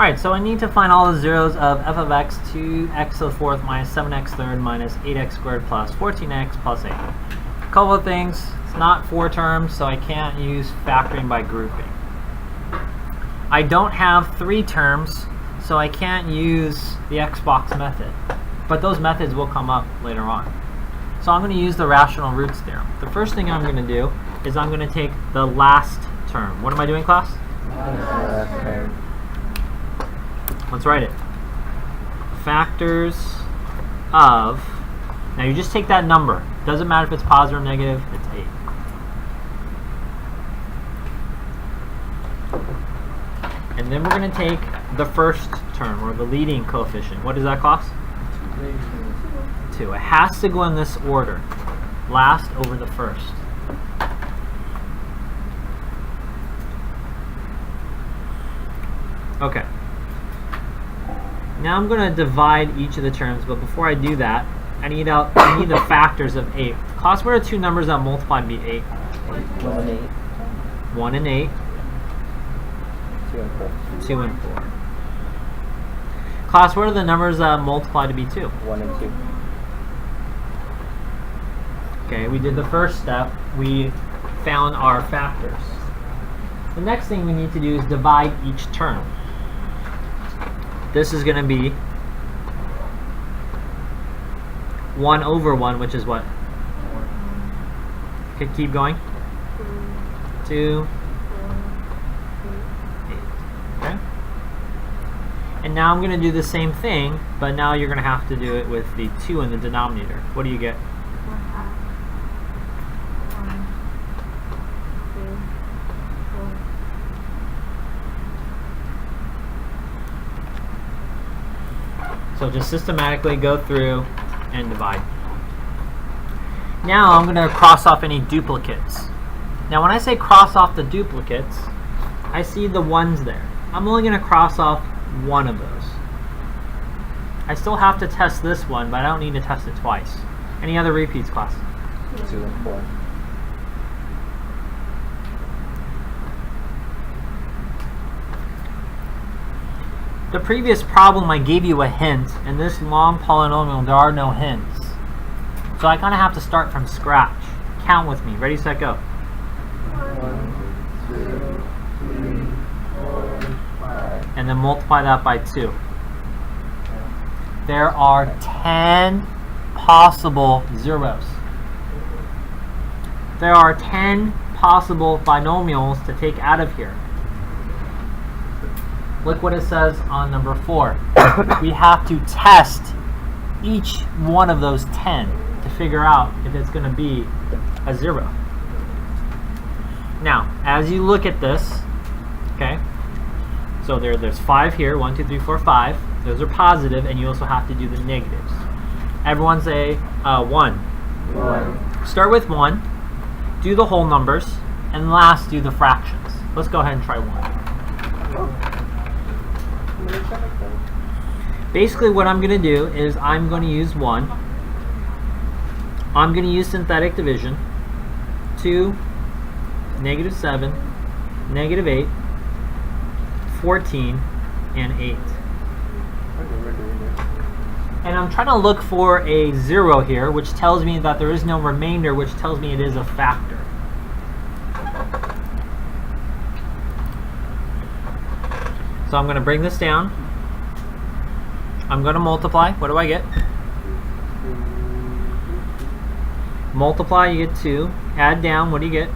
Alright, so I need to find all the zeros of f of x 2x to the fourth minus 7x third minus 8x squared plus 14x plus 8. A couple of things. It's not 4 terms, so I can't use factoring by grouping. I don't have 3 terms, so I can't use the Xbox method. But those methods will come up later on. So I'm going to use the rational roots theorem. The first thing I'm going to do is I'm going to take the last term. What am I doing, class? Let's write it. Factors of, now you just take that number. Doesn't matter if it's positive or negative, it's 8. And then we're going to take the first term, or the leading coefficient. What is that, class? 2. It has to go in this order. Last over the first. Okay. Now I'm going to divide each of the terms, but before I do that, I need the factors of 8. Class, what are 2 numbers that multiply to be 8? 1 and 8. 1 and 8. 2 and 4. 2 and 4. Class, what are the numbers that multiply to be 2? 1 and 2. Okay, we did the first step. We found our factors. The next thing we need to do is divide each term. This is going to be 1 over 1, which is what? Okay, keep going. 2, 8. Okay? And now I'm going to do the same thing, but now you're going to have to do it with the 2 in the denominator. What do you get? 1, 2, 3, 4. So just systematically go through and divide. Now I'm going to cross off any duplicates. Now when I say cross off the duplicates, I see the 1s there. I'm only going to cross off one of those. I still have to test this one, but I don't need to test it twice. Any other repeats, class? 2 and 4. The previous problem I gave you a hint. In this long polynomial there are no hints. So I kind of have to start from scratch. Count with me. Ready, set, go. 1, 2, 3, 4, 5. And then multiply that by 2. There are 10 possible zeros. There are 10 possible binomials to take out of here. Look what it says on number 4. We have to test each one of those 10 to figure out if it's going to be a 0. Now, as you look at this, okay, so there's 5 here, 1, 2, 3, 4, 5. Those are positive, and you also have to do the negatives. Everyone say 1. 1. Start with 1, do the whole numbers, and last do the fractions. Let's go ahead and try 1. Basically what I'm going to do is I'm going to use 1. I'm going to use synthetic division. 2, -7, -8, 14, and 8. And I'm trying to look for a 0 here, which tells me that there is no remainder, which tells me it is a factor. So I'm going to bring this down. I'm going to multiply. What do I get? Multiply, you get 2. Add down, what do you get?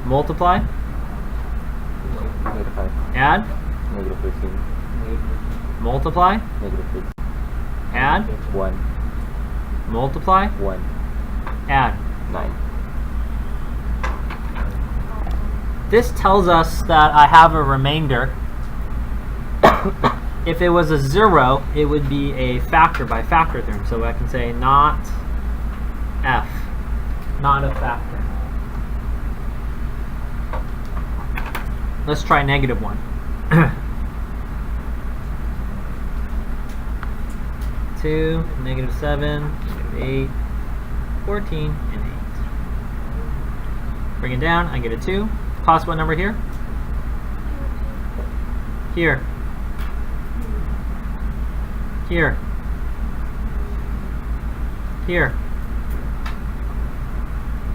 Multiply. -5. Add. -13. Multiply. -13. Add. 1. Multiply. 1. Add. 9. This tells us that I have a remainder. If it was a 0, it would be a factor by factor theorem. So I can say not f, not a factor. Let's try -1. 2, -7, -8, 14, and 8. Bring it down, I get a 2. Class, what number here? Here. Here. Here.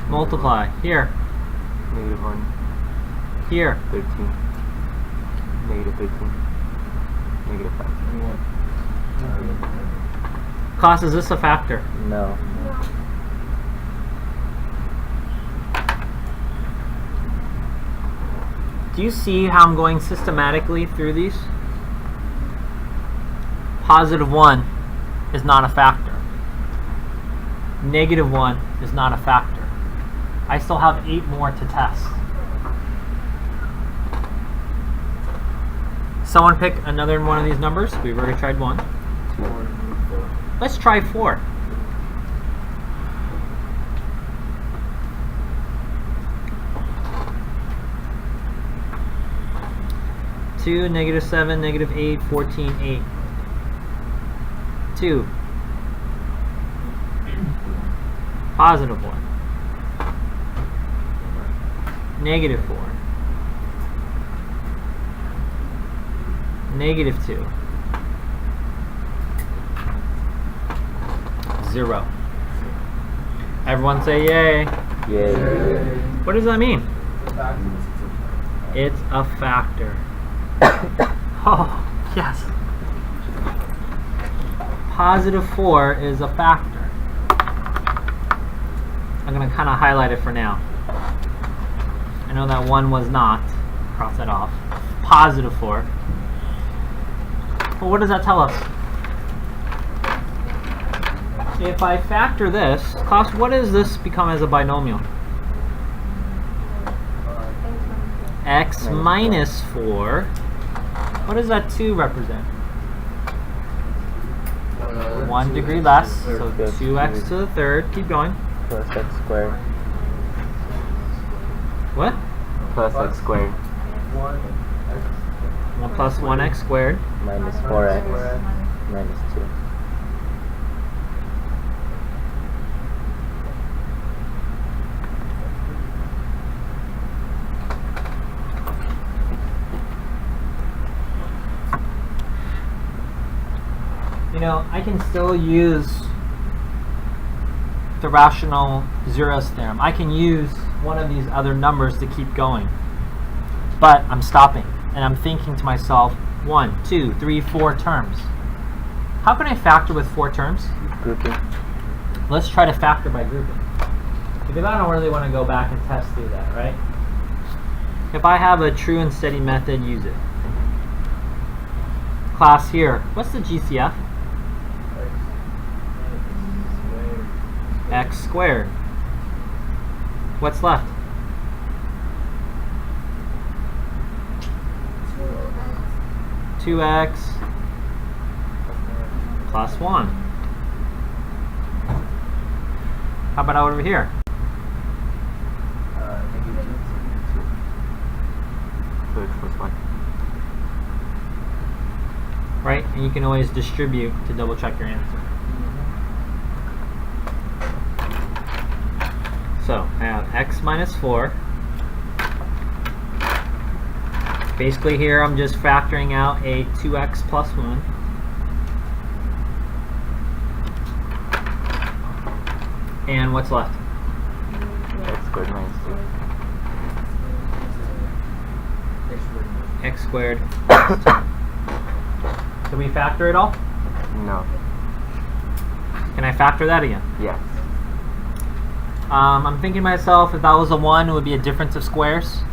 Multiply. Here. -1. Here. 13. -13. -5. Class, is this a factor? No. Do you see how I'm going systematically through these? +1 is not a factor. -1 is not a factor. I still have 8 more to test. Someone pick another one of these numbers. We've already tried 1. Let's try 4. Two, -7, -8, 14, 8. 2. +1. -4. -2. 0. Everyone say yay. Yay. What does that mean? It's a factor. Oh, yes. +4 is a factor. I'm going to kind of highlight it for now. I know that 1 was not. Cross that off. +4. Well, what does that tell us? If I factor this, class, what does this become as a binomial? X minus 4. What does that 2 represent? 1 degree less, so 2x to the third. Keep going. Plus x squared. What? Plus x squared. 1 plus 1x squared. Minus 4x. Minus 2. You know, I can still use the rational zeros theorem. I can use one of these other numbers to keep going. But I'm stopping and I'm thinking to myself, 1, 2, 3, 4 terms. How can I factor with 4 terms? Grouping. Let's try to factor by grouping. Because I don't really want to go back and test through that, right? If I have a true and steady method, use it. Class here, what's the GCF? X squared. What's left? 2x plus 1. How about over here? So x plus 1. Right? And you can always distribute to double check your answer. So I have x minus 4. Basically here I'm just factoring out a 2x plus 1. And what's left? X squared minus 2. X squared. Can we factor it all? No. Can I factor that again? Yes. I'm thinking to myself, if that was a 1, it would be a difference of squares.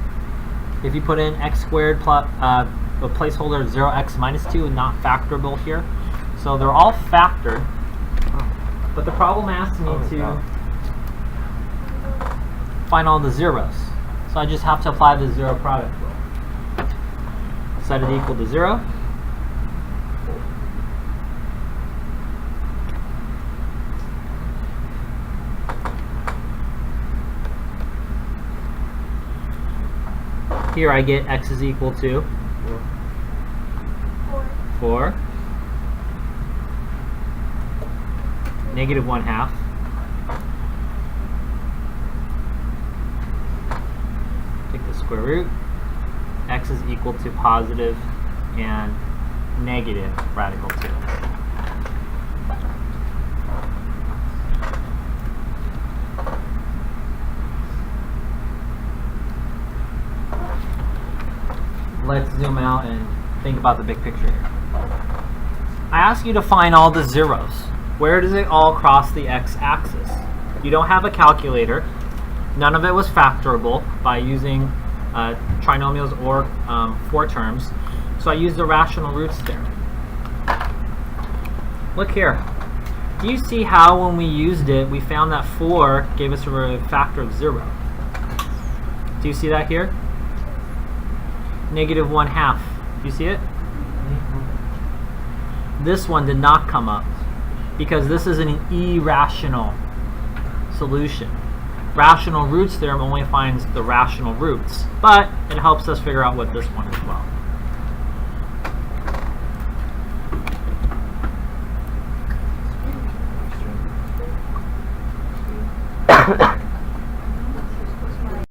If you put in x squared plus a placeholder of 0x minus 2, not factorable here. So they're all factored. But the problem asks me to find all the zeros. So I just have to apply the zero product rule. Set it equal to 0. Here I get x is equal to 4. Negative 1/2. Take the square root. X is equal to positive and negative radical 2. let's zoom out and think about the big picture here. I ask you to find all the zeros. Where does it all cross the x-axis? You don't have a calculator. None of it was factorable by using trinomials or 4 terms. So I used the rational roots theorem. Look here. Do you see how when we used it, we found that 4 gave us a factor of 0? Do you see that here? Negative 1/2. Do you see it? This one did not come up because this is an irrational solution. Rational roots theorem only finds the rational roots, but it helps us figure out what this one as well.